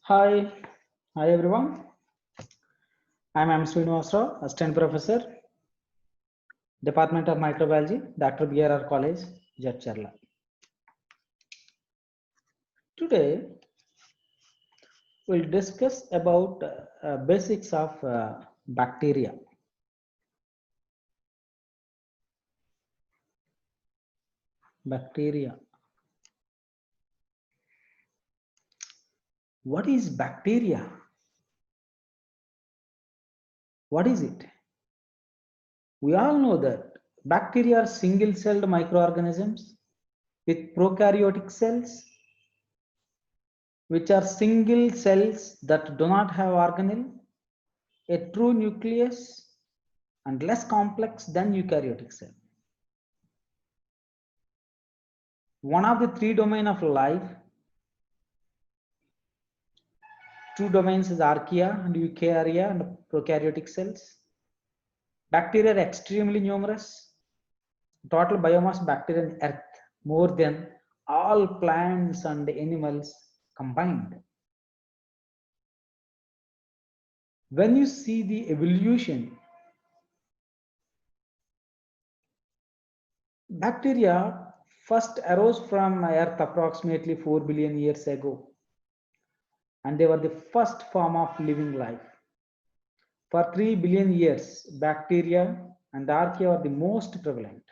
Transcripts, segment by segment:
Hi, hi everyone. I'm Srinivas Rao, Assistant Professor, Department of Microbiology, Dr. B.R.R. College, Jadcherla. Today, we'll discuss about basics of bacteria. Bacteria. What is bacteria? What is it? We all know that bacteria are single-celled microorganisms with prokaryotic cells, which are single cells that do not have organelle, a true nucleus, and less complex than eukaryotic cell. One of the three domains of life, two domains is archaea and eukarya and prokaryotic cells. Bacteria are extremely numerous. Total biomass bacteria on Earth more than all plants and animals combined. When you see the evolution, bacteria first arose from Earth approximately 4 billion years ago, and they were the first form of living life. For 3 billion years, bacteria and archaea are the most prevalent.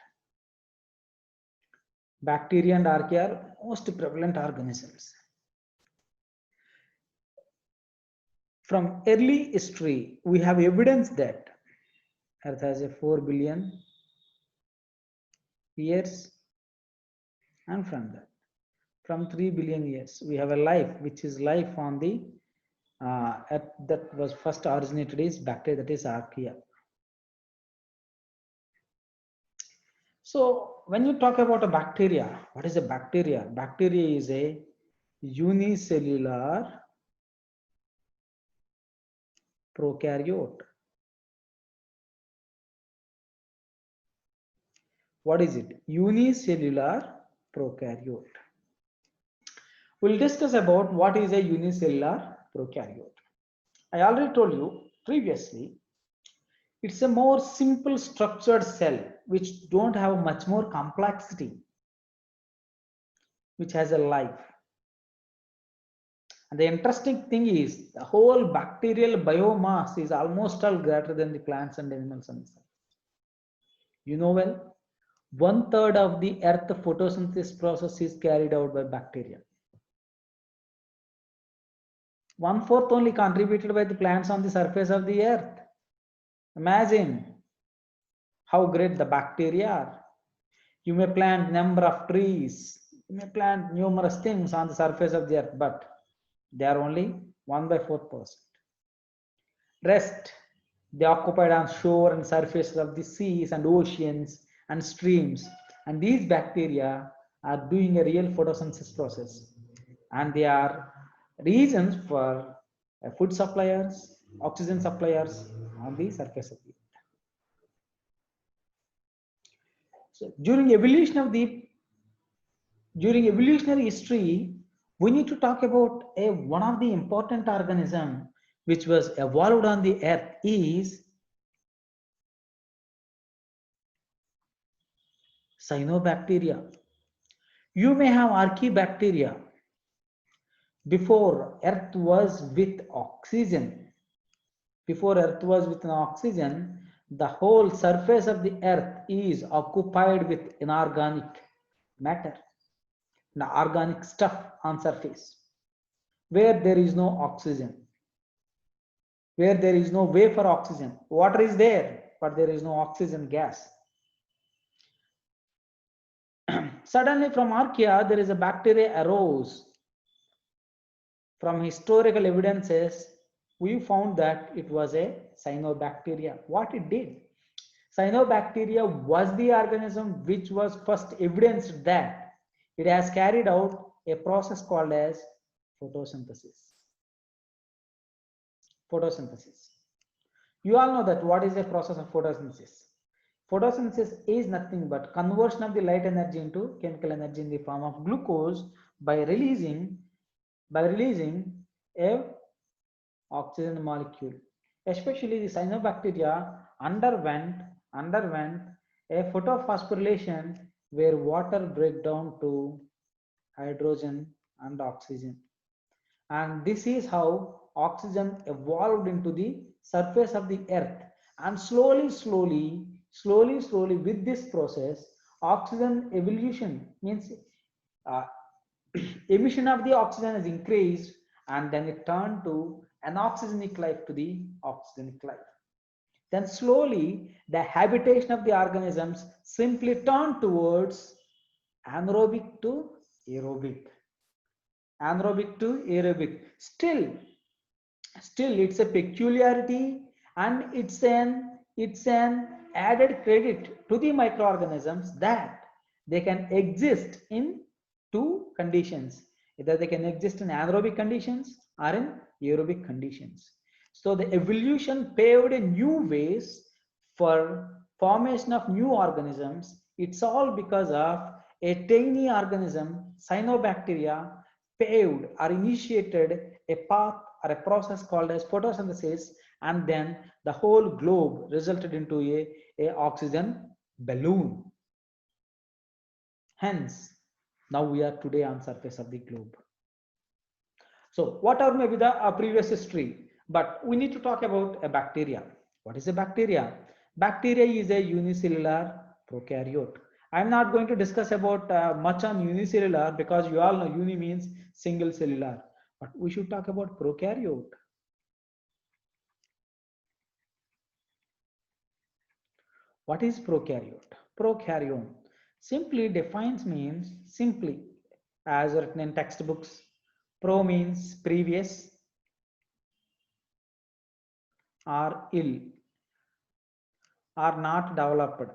Bacteria and archaea are most prevalent organisms. From early history, we have evidence that Earth has a 4 billion years, and from 3 billion years, we have a life which is life on the Earth that was first originated is bacteria, that is archaea. So when you talk about a bacteria, what is a bacteria? Bacteria is a unicellular prokaryote. What is it? Unicellular prokaryote. We'll discuss about what is a unicellular prokaryote. I already told you previously, it's a more simple structured cell which don't have much more complexity, which has a life. And the interesting thing is the whole bacterial biomass is almost all greater than the plants and animals on the surface. You know well, 1/3 of the earth photosynthesis process is carried out by bacteria. 1/4 only contributed by the plants on the surface of the earth. Imagine how great the bacteria are. You may plant number of trees, you may plant numerous things on the surface of the earth, but they are only 1/4%. Rest, they occupied on shore and surfaces of the seas and oceans and streams. And these bacteria are doing a real photosynthesis process. And they are reasons for food suppliers, oxygen suppliers on the surface of the earth. So during evolutionary history, we need to talk about one of the important organism which was evolved on the earth is cyanobacteria. You may have archaebacteria. Before Earth was with oxygen, the whole surface of the Earth is occupied with inorganic matter, the organic stuff on surface, where there is no oxygen, where there is no way for oxygen. Water is there, but there is no oxygen gas. Suddenly from archaea, there is a bacteria arose. From historical evidences, we found that it was a cyanobacteria. What it did? Cyanobacteria was the organism which was first evidenced that it has carried out a process called as photosynthesis. Photosynthesis. You all know that what is a process of photosynthesis? Photosynthesis is nothing but conversion of the light energy into chemical energy in the form of glucose by releasing a oxygen molecule. Especially the cyanobacteria underwent a photophosphorylation where water break down to hydrogen and oxygen. And this is how oxygen evolved into the surface of the earth. And slowly with this process, oxygen evolution means uh, emission of the oxygen is increased, and then it turned to anoxygenic life to the oxygenic life. Then slowly the habitation of the organisms simply turned towards anaerobic to aerobic. Anaerobic to aerobic. Still it's a peculiarity, and it's an added credit to the microorganisms that they can exist in two conditions. Either they can exist in anaerobic conditions or in aerobic conditions. So the evolution paved a new ways for formation of new organisms. It's all because of a tiny organism, cyanobacteria, paved or initiated a path or a process called as photosynthesis, and then the whole globe resulted into a oxygen balloon. Hence, now we are today on surface of the globe. So whatever may be the previous history, but we need to talk about a bacteria. What is a bacteria? Bacteria is a unicellular prokaryote. I'm not going to discuss about much on unicellular, because you all know uni means single cellular, but we should talk about prokaryote. What is prokaryote? Prokaryote simply defines means simply as written in textbooks. Pro means previous or ill or not developed,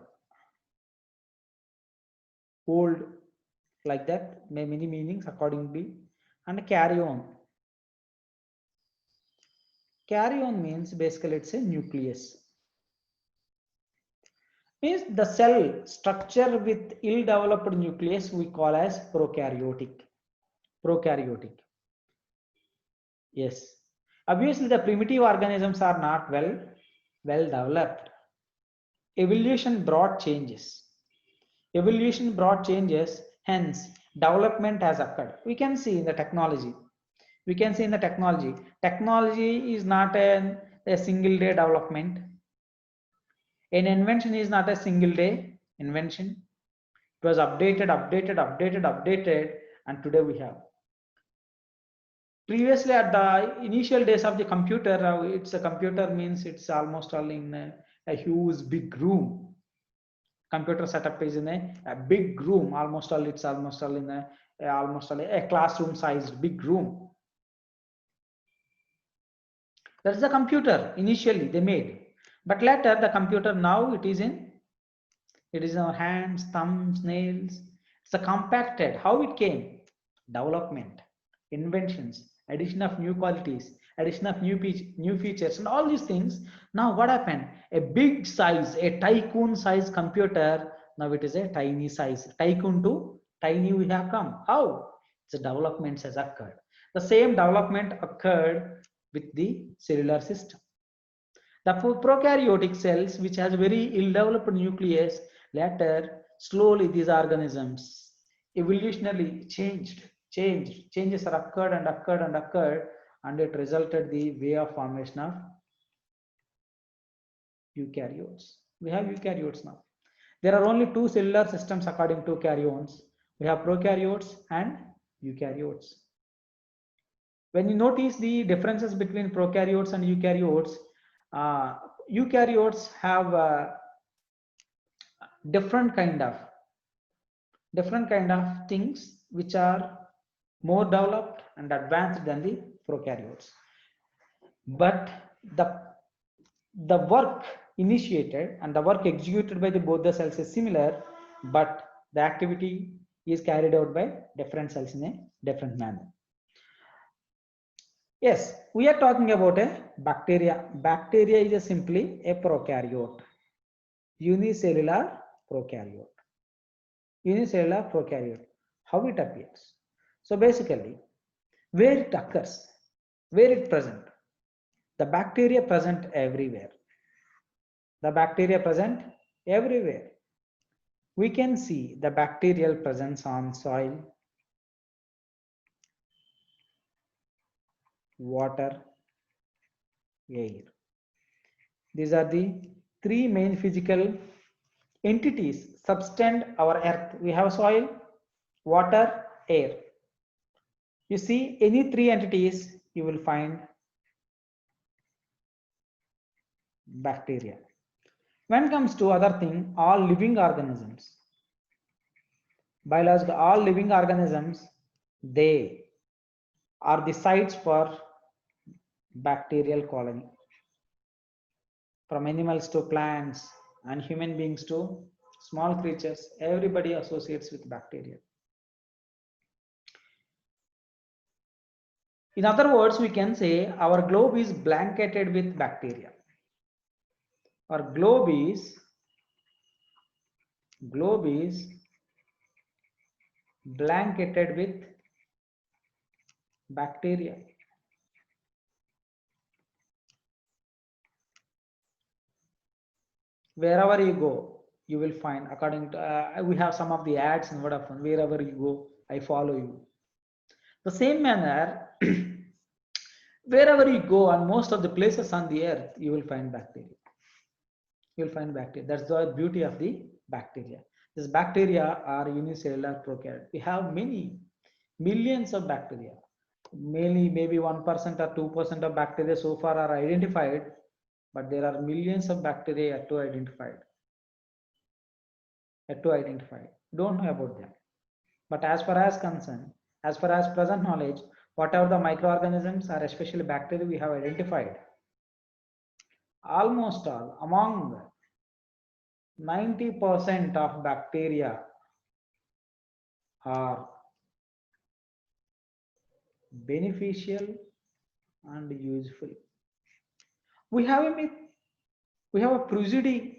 old, like that, many meanings accordingly. And carry on. Carry on means basically it's a nucleus. Means the cell structure with ill-developed nucleus we call as prokaryotic. Prokaryotic. Yes. Obviously, the primitive organisms are not well developed. Evolution brought changes. Evolution brought changes, hence development has occurred. We can see in the technology. We can see in the technology. Technology is not a single day development. An invention is not a single day invention. It was updated, and today we have. Previously, at the initial days of the computer, it's a computer means it's almost all in a huge big room. Computer setup is in a big room, almost all in a classroom sized big room. That's the computer initially they made, but later the computer now it is in our hands, thumbs, nails. It's a compacted. How it came? Development, inventions, addition of new qualities, addition of new features, and all these things. Now what happened? A big size, a tycoon size computer, now it is a tiny size. Tycoon to tiny we have come. How? The development has occurred. The same development occurred with the cellular system. The prokaryotic cells, which has very ill-developed nucleus, later slowly these organisms evolutionarily changes are occurred, and it resulted the way of formation of eukaryotes. We have eukaryotes now. There are only two cellular systems according to karyons. We have prokaryotes and eukaryotes. When you notice the differences between prokaryotes and eukaryotes, eukaryotes have different kind of things which are more developed and advanced than the prokaryotes. But the work initiated and the work executed by both the cells is similar, but the activity is carried out by different cells in a different manner. Yes, we are talking about a bacteria. Bacteria is simply a prokaryote, unicellular prokaryote. Unicellular prokaryote. How it appears? So basically, where it occurs? Where it present? The bacteria present everywhere. The bacteria present everywhere. We can see the bacterial presence on soil, water, air. These are the three main physical entities subtend our earth. We have soil, water, air. You see any three entities, you will find bacteria. When it comes to other thing, all living organisms, biological, all living organisms, they are the sites for bacterial colony. From animals to plants and human beings to small creatures, everybody associates with bacteria. In other words, we can say our globe is blanketed with bacteria. Our globe is blanketed with bacteria. Wherever you go, you will find, according to we have some of the ads in Vodafone. Wherever you go, I follow you. The same manner, wherever you go, and most of the places on the earth, you will find bacteria. You will find bacteria. That's the beauty of the bacteria. These bacteria are unicellular prokaryote. We have many millions of bacteria. Maybe 1% or 2% of bacteria so far are identified, but there are millions of bacteria yet to identify. Don't know about them. But as far as concerned, as far as present knowledge, whatever the microorganisms are, especially bacteria, we have identified. Almost all, among 90% of bacteria are beneficial and useful. We have a myth, we have a prejudice,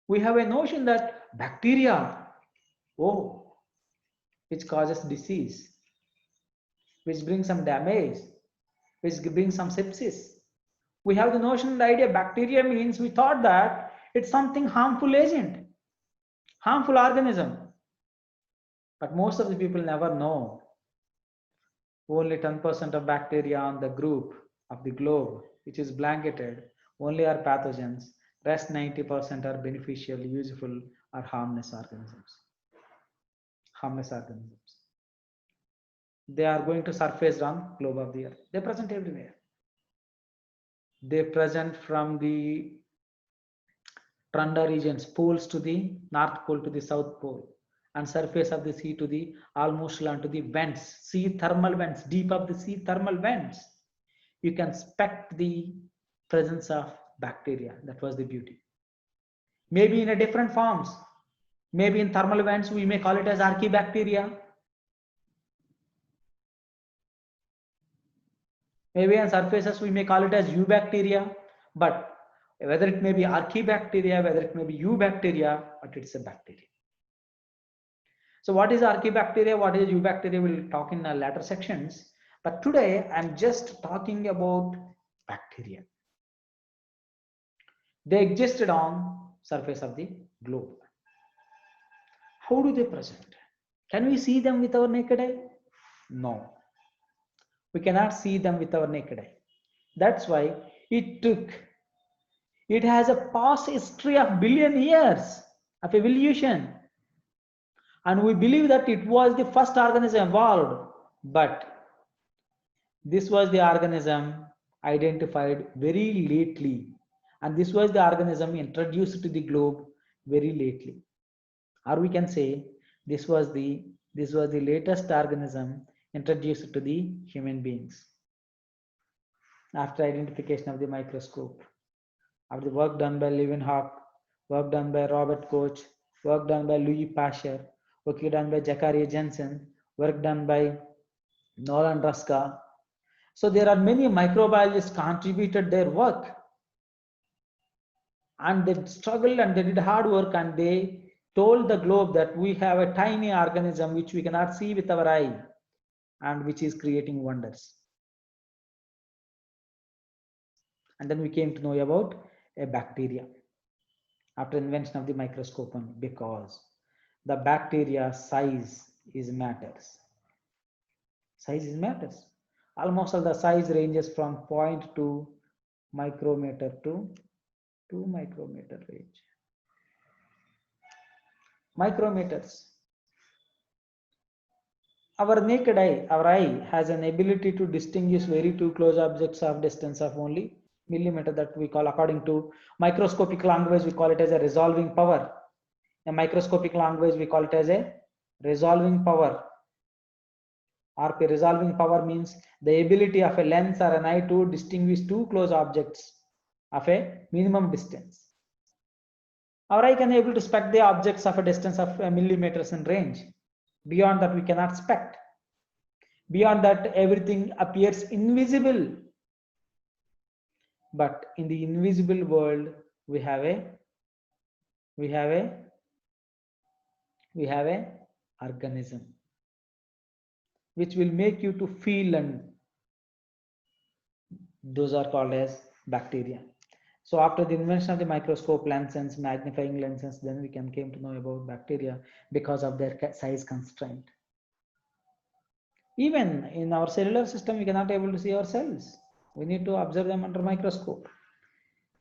we have a notion that bacteria, which causes disease, which brings some damage, which brings some sepsis. We have the notion, the idea bacteria means, we thought that it's something harmful agent, harmful organism. But most of the people never know. Only 10% of bacteria on the group of the globe, which is blanketed, only are pathogens. Rest 90% are beneficial, useful, or harmless organisms. They are going to surface on globe of the earth. They're present everywhere. They're present from the Tundra regions, poles to the North Pole to the South Pole, and surface of the sea to the almost land to the vents, sea thermal vents, deep of the sea thermal vents. You can expect the presence of bacteria. That was the beauty. Maybe in a different forms. Maybe in thermal vents, we may call it as archaebacteria. Maybe on surfaces, we may call it as eubacteria. But whether it may be archaebacteria, whether it may be eubacteria, but it's a bacteria. So what is archaebacteria? What is eubacteria? We'll talk in later sections. But today, I'm just talking about bacteria. They existed on surface of the globe. How do they present? Can we see them with our naked eye? No. We cannot see them with our naked eye. That's why it has a past history of billion years of evolution. And we believe that it was the first organism evolved, but this was the organism identified very lately. And this was the organism introduced to the globe very lately. Or we can say this was the latest organism introduced to the human beings after identification of the microscope, after the work done by Leeuwenhoek, work done by Robert Koch, work done by Louis Pasteur, work done by Zachariah Janssen, work done by Nolan Ruska. So there are many microbiologists contributed their work, and they struggled and they did hard work, and they told the globe that we have a tiny organism which we cannot see with our eye and which is creating wonders. And then we came to know about a bacteria after invention of the microscope only, because the bacteria size is matters. Size is matters. Almost all the size ranges from 0.2 micrometer to 2 micrometer range. Micrometers. Our naked eye, our eye has an ability to distinguish very two close objects of distance of only millimeter, that we call, according to microscopic language, we call it as a resolving power. In microscopic language, we call it as a resolving power. RP, resolving power means the ability of a lens or an eye to distinguish two close objects of a minimum distance. Our eye can be able to spec the objects of a distance of millimeters in range. Beyond that, we cannot spec. Beyond that, everything appears invisible. But in the invisible world, we have a organism which will make you to feel, and those are called as bacteria. So after the invention of the microscope, lenses, magnifying lenses, then we came to know about bacteria because of their size constraint. Even in our cellular system, we cannot able to see our cells. We need to observe them under microscope.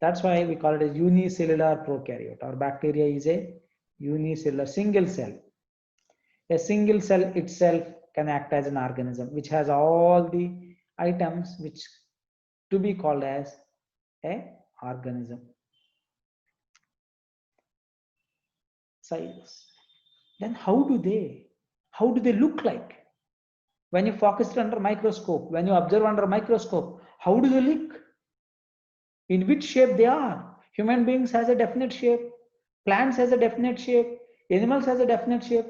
That's why we call it a unicellular prokaryote. Our bacteria is a unicellular, single cell. A single cell itself can act as an organism which has all the items which to be called as a organism. Size. Then how do they look like? When you focus it under microscope, when you observe under microscope, how do they look? In which shape they are? Human beings has a definite shape, plants has a definite shape, animals has a definite shape.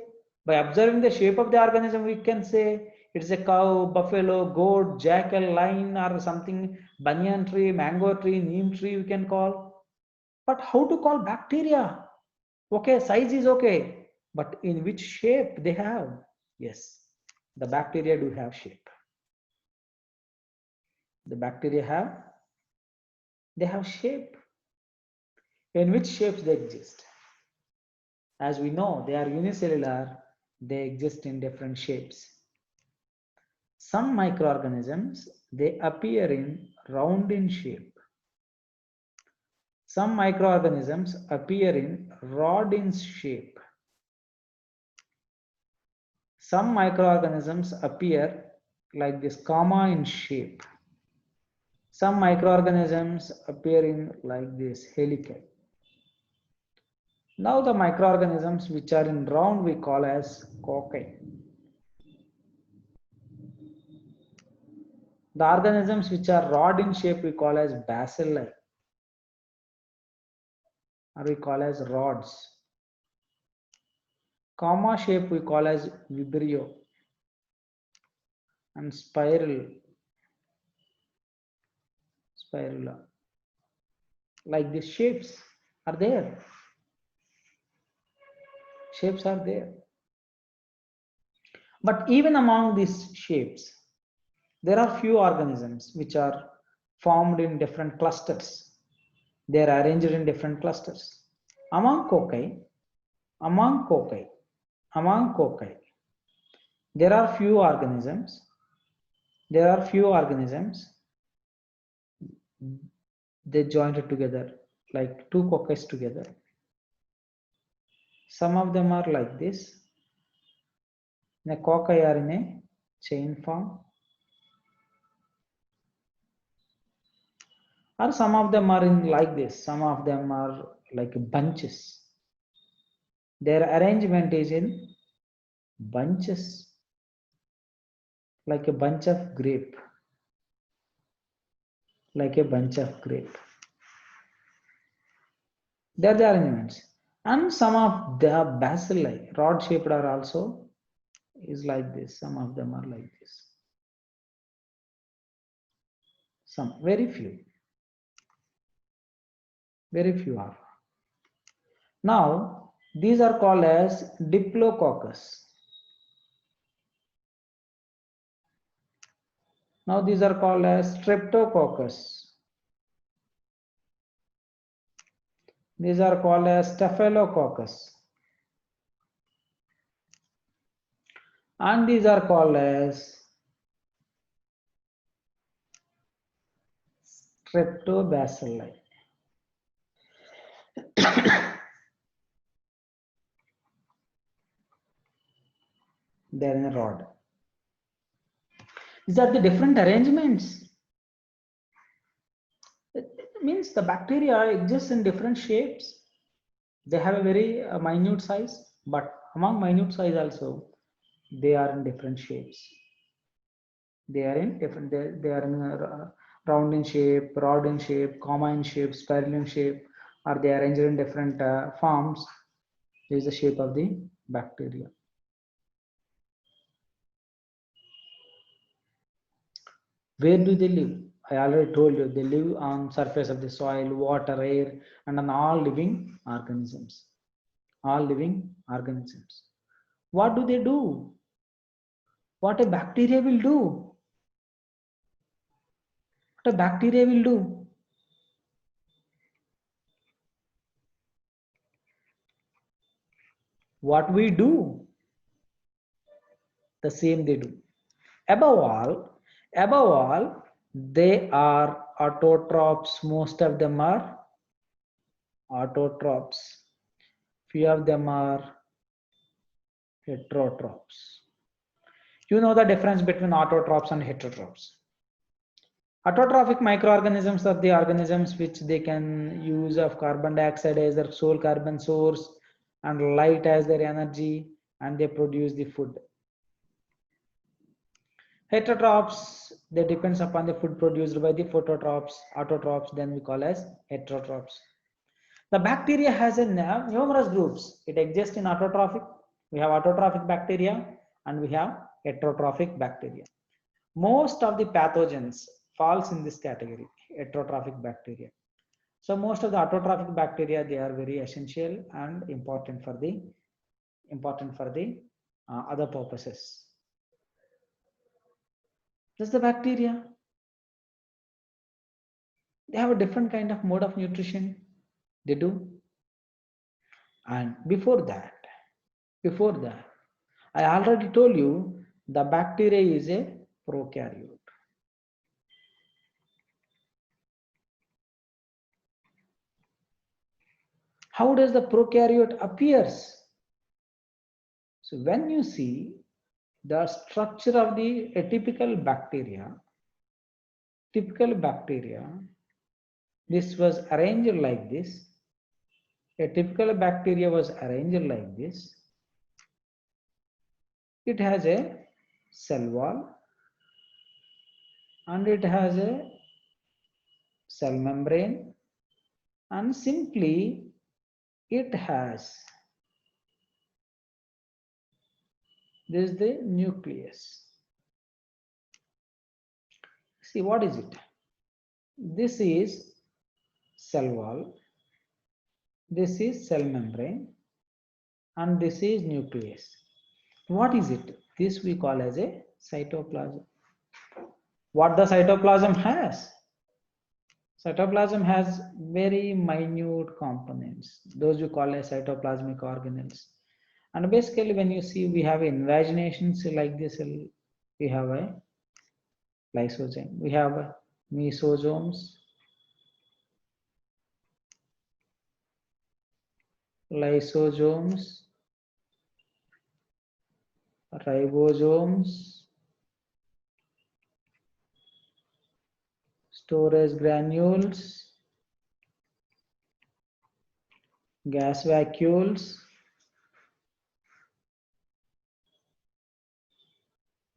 By observing the shape of the organism, we can say it's a cow, buffalo, goat, jackal, lion, or something, banyan tree, mango tree, neem tree we can call. But how to call bacteria? Okay, size is okay, but in which shape they have? Yes, the bacteria do have shape. The bacteria have shape. In which shapes they exist? As we know, they are unicellular, they exist in different shapes. Some microorganisms, they appear in round in shape. Some microorganisms appear in rod in shape. Some microorganisms appear like this, comma in shape. Some microorganisms appear in like this, helical. Now the microorganisms which are in round we call as cocci. The organisms which are rod in shape we call as bacilli, or we call as rods. Comma shape we call as vibrio, and spirula. Like these shapes are there. Shapes are there. But even among these shapes, there are few organisms which are formed in different clusters. They are arranged in different clusters. Among cocci, there are few organisms. They joined together, like two cocci together. Some of them are like this. The cocci are in a chain form. Or some of them are in like this. Some of them are like bunches. Their arrangement is in bunches, like a bunch of grape. Like a bunch of grape. They're the arrangements. And some of the bacilli, rod shaped, are also is like this. Some of them are like this. Some, very few are. Now, these are called as Diplococcus. Now, these are called as Streptococcus. These are called as Staphylococcus. And these are called as Streptobacilli. They're in a rod. These are the different arrangements. It means the bacteria exist in different shapes. They have a very minute size, but among minute size also, they are in different shapes. They are in different, they are in round in shape, rod in shape, comma in shape, spiral in shape, or they are arranged in different forms. This is the shape of the bacteria. Where do they live? I already told you, they live on surface of the soil, water, air, and on all living organisms. All living organisms. What do they do? What a bacteria will do? What a bacteria will do? What we do? The same they do. Above all, they are autotrophs. Most of them are autotrophs. Few of them are heterotrophs. You know the difference between autotrophs and heterotrophs. Autotrophic microorganisms are the organisms which they can use of carbon dioxide as their sole carbon source and light as their energy, and they produce the food. Heterotrophs, they depends upon the food produced by the phototrophs, autotrophs, then we call as heterotrophs. The bacteria has a numerous groups. It exists in autotrophic. We have autotrophic bacteria and we have heterotrophic bacteria. Most of the pathogens falls in this category, heterotrophic bacteria. So most of the autotrophic bacteria, they are very essential and important for the other purposes. Just the bacteria, they have a different kind of mode of nutrition. They do. And before that, I already told you the bacteria is a prokaryote. How does the prokaryote appears? So when you see the structure of the atypical bacteria, this was arranged like this. A typical bacteria was arranged like this. It has a cell wall and it has a cell membrane, and simply it has this is the nucleus. See, what is it? This is cell wall, this is cell membrane, and this is nucleus. What is it? This we call as a cytoplasm. What the cytoplasm has? Cytoplasm has very minute components. Those we call as cytoplasmic organelles. And basically, when you see we have invaginations like this, we have a lysozyme. We have mesosomes, lysosomes, ribosomes, storage granules, gas vacuoles.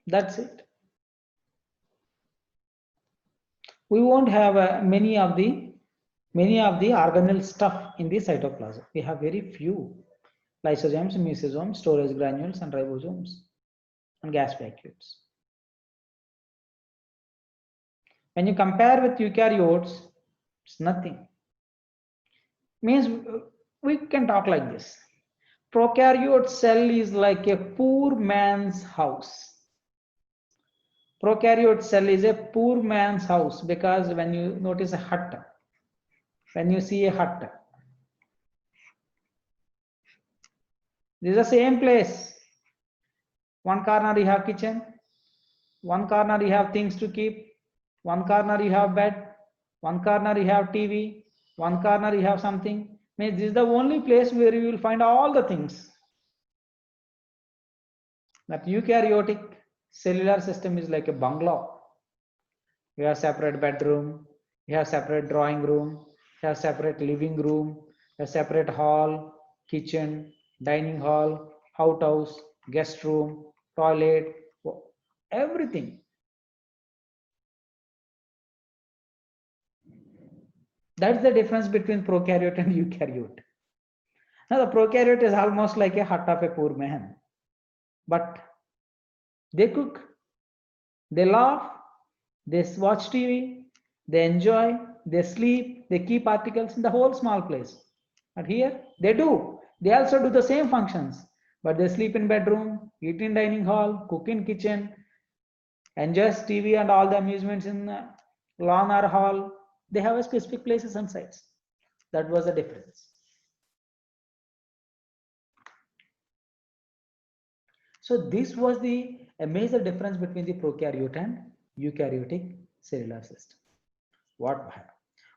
That's it. We won't have many of the organelle stuff in the cytoplasm. We have very few: lysosomes, mesosomes, storage granules, and ribosomes, and gas vacuoles. When you compare with eukaryotes, it's nothing. Means we can talk like this. Prokaryote cell is like a poor man's house. Prokaryote cell is a poor man's house, because when you notice a hut, when you see a hut, This is the same place. One corner you have kitchen, one corner you have things to keep, one corner you have bed, one corner you have TV, one corner you have something. Means this is the only place where you will find all the things. That eukaryotic cellular system is like a bungalow. You have separate bedroom, you have separate drawing room, you have separate living room, a separate hall, kitchen, dining hall, outhouse, guest room, toilet, everything. That's the difference between prokaryote and eukaryote. Now the prokaryote is almost like a hut of a poor man. But they cook, they laugh, they watch TV, they enjoy, they sleep, they keep articles in the whole small place. But here they do. They also do the same functions. But they sleep in bedroom, eat in dining hall, cook in kitchen, enjoys TV and all the amusements in lawn or hall. They have a specific places and sites. That was the difference. So this was a major difference between the prokaryote and eukaryotic cellular system. What we have?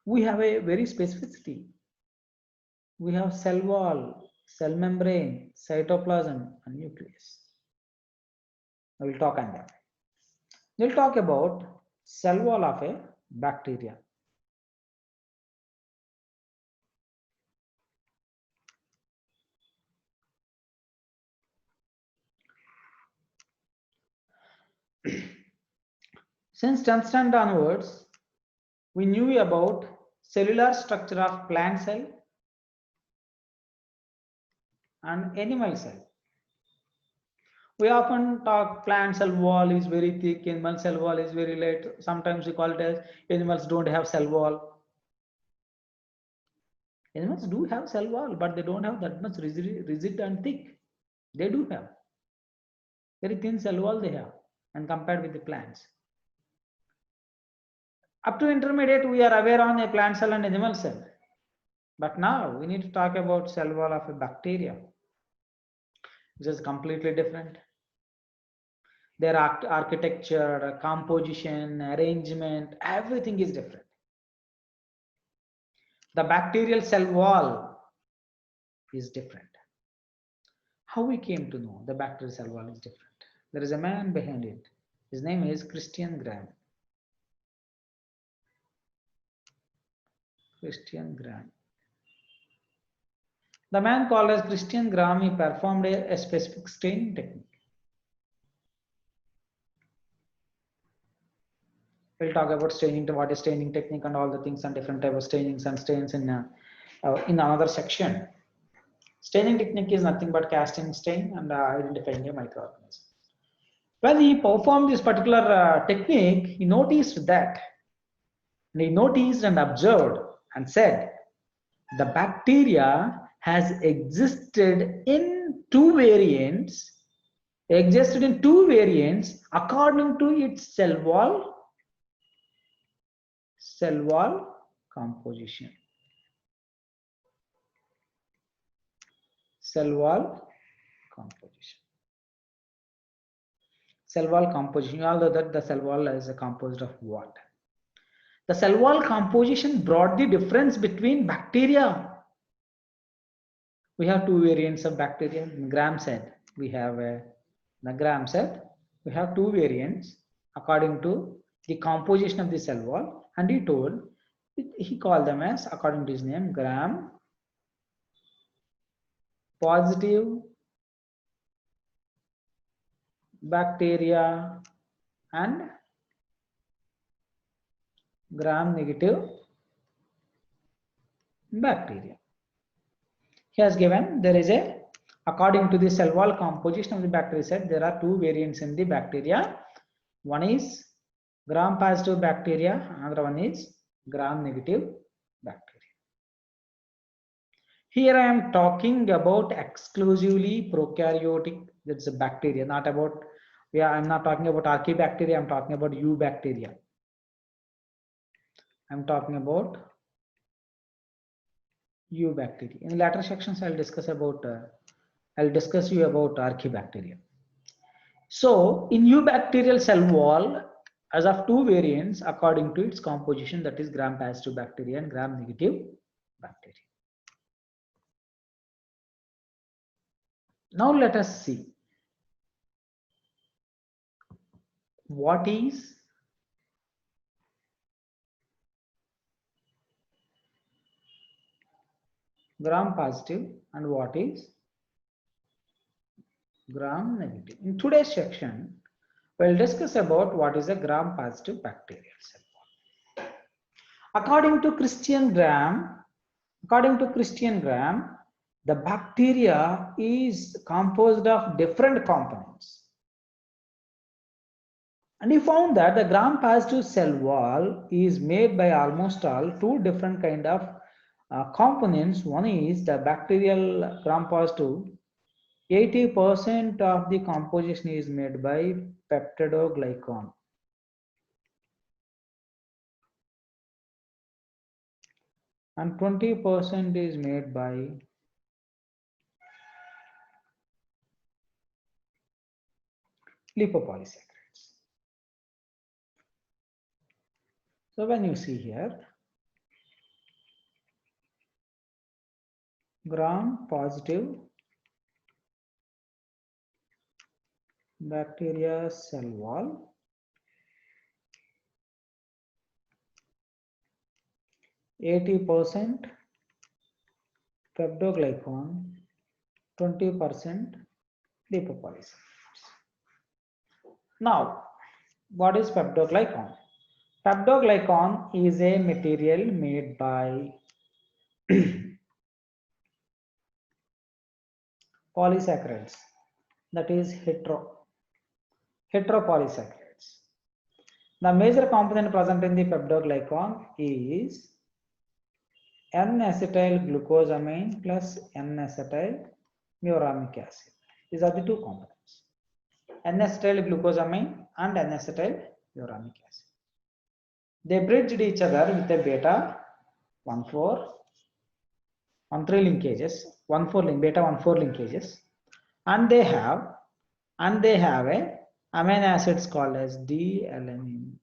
We have a very specificity. We have cell wall, cell membrane, cytoplasm, and nucleus. I will talk on that. We'll talk about cell wall of a bacteria. Since 10th standard onwards, we knew about cellular structure of plant cell and animal cell. We often talk plant cell wall is very thick, animal cell wall is very light. Sometimes we call it as animals don't have cell wall. Animals do have cell wall, but they don't have that much rigid and thick. They do have very thin cell wall they have, and compared with the plants. Up to intermediate, we are aware on a plant cell and animal cell. But now we need to talk about cell wall of a bacteria, which is completely different. Their architecture, composition, arrangement, everything is different. The bacterial cell wall is different. How we came to know the bacterial cell wall is different? There is a man behind it. His name is Christian Gram. Christian Gram. The man called as Christian Gram, he performed a specific staining technique. We'll talk about staining, what is staining technique and all the things and different type of stainings and stains in another section. Staining technique is nothing but casting stain and identifying a microorganism. When he performed this particular technique, he noticed that, and he noticed and observed and said, the bacteria has existed in two variants according to its cell wall composition. Cell wall composition. Cell wall composition, although that the cell wall is composed of what? The cell wall composition brought the difference between bacteria. We have two variants of bacteria. Gram said we have Gram said we have two variants according to the composition of the cell wall, and he told, he called them as, according to his name, Gram positive bacteria and Gram negative bacteria. He has given, there is a, according to the cell wall composition of the bacteria set, there are two variants in the bacteria. One is Gram positive bacteria, another one is Gram negative bacteria. Here I am talking about exclusively prokaryotic, that's a bacteria, not about, I'm not talking about archaebacteria, I'm talking about eubacteria. I'm talking about eubacteria. In later sections, I'll discuss about I'll discuss you about Archaebacteria. So in eubacterial cell wall, as of two variants according to its composition, that is gram-positive bacteria and gram-negative bacteria. Now let us see what is gram-positive and what is gram-negative. In today's section, we'll discuss about what is a gram-positive bacterial cell wall. According to Christian Gram, the bacteria is composed of different components. And he found that the gram-positive cell wall is made by almost all two different kind of components. One is the bacterial gram-positive. 80% of the composition is made by peptidoglycan. And 20% is made by lipopolysaccharides. So when you see here, gram-positive bacteria cell wall, 80% peptidoglycan, 20% lipopolysaccharides. Now, what is peptidoglycan? Peptidoglycan is a material made by polysaccharides, that is heteropolysaccharides. The major component present in the peptidoglycan is N-acetyl glucosamine plus N-acetyl muramic acid. These are the two components, N-acetyl glucosamine and N-acetyl muramic acid. They bridged each other with a beta 1,4 linkages, beta 1,4 linkages, and they have a amino acids called as D-alanine,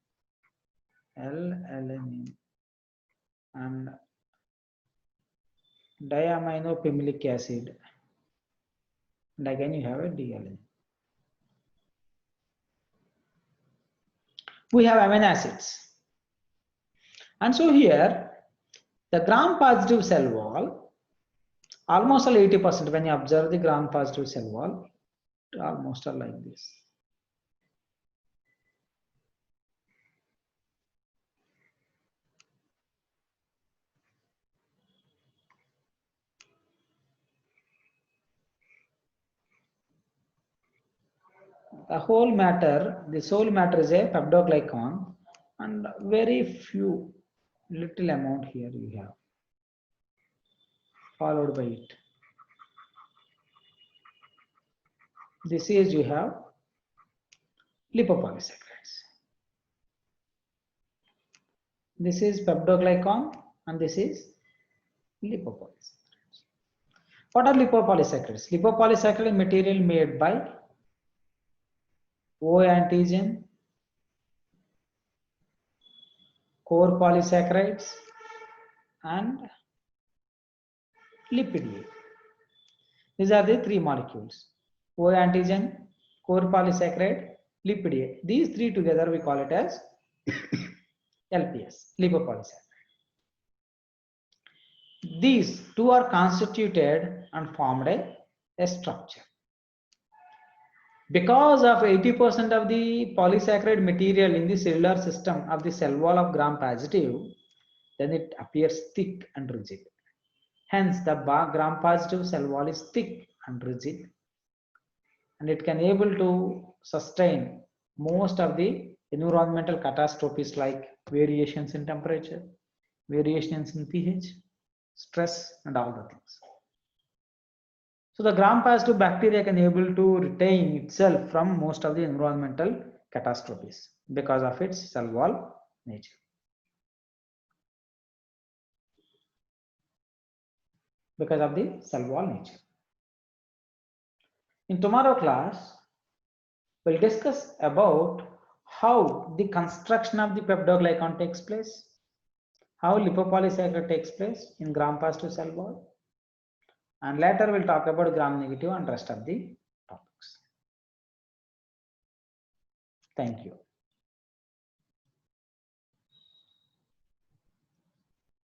L-alanine, and diaminopimelic acid, and again you have a D-alanine. We have amino acids, and so here the gram-positive cell wall, almost all 80%. When you observe the gram-positive cell wall, almost all like this. The whole matter, the sole matter is a peptidoglycan, and very few, little amount here you have, followed by it. This is you have lipopolysaccharides. This is peptidoglycan and this is lipopolysaccharides. What are lipopolysaccharides? Lipopolysaccharide material made by O antigen, core polysaccharides, and lipidae. These are the three molecules: O antigen, core polysaccharide, lipidae. These three together we call it as LPS, lipopolysaccharide. These two are constituted and formed a structure. Because of 80% of the polysaccharide material in the cellular system of the cell wall of gram-positive, then it appears thick and rigid. Hence, the gram-positive cell wall is thick and rigid, and it can able to sustain most of the environmental catastrophes like variations in temperature, variations in pH, stress, and all the things. So the gram-positive bacteria can able to retain itself from most of the environmental catastrophes because of its cell wall nature. Because of the cell wall nature. In tomorrow class, we'll discuss about how the construction of the peptidoglycan takes place, how lipopolysaccharide takes place in gram-positive cell wall, and later we'll talk about gram-negative and rest of the topics. Thank you.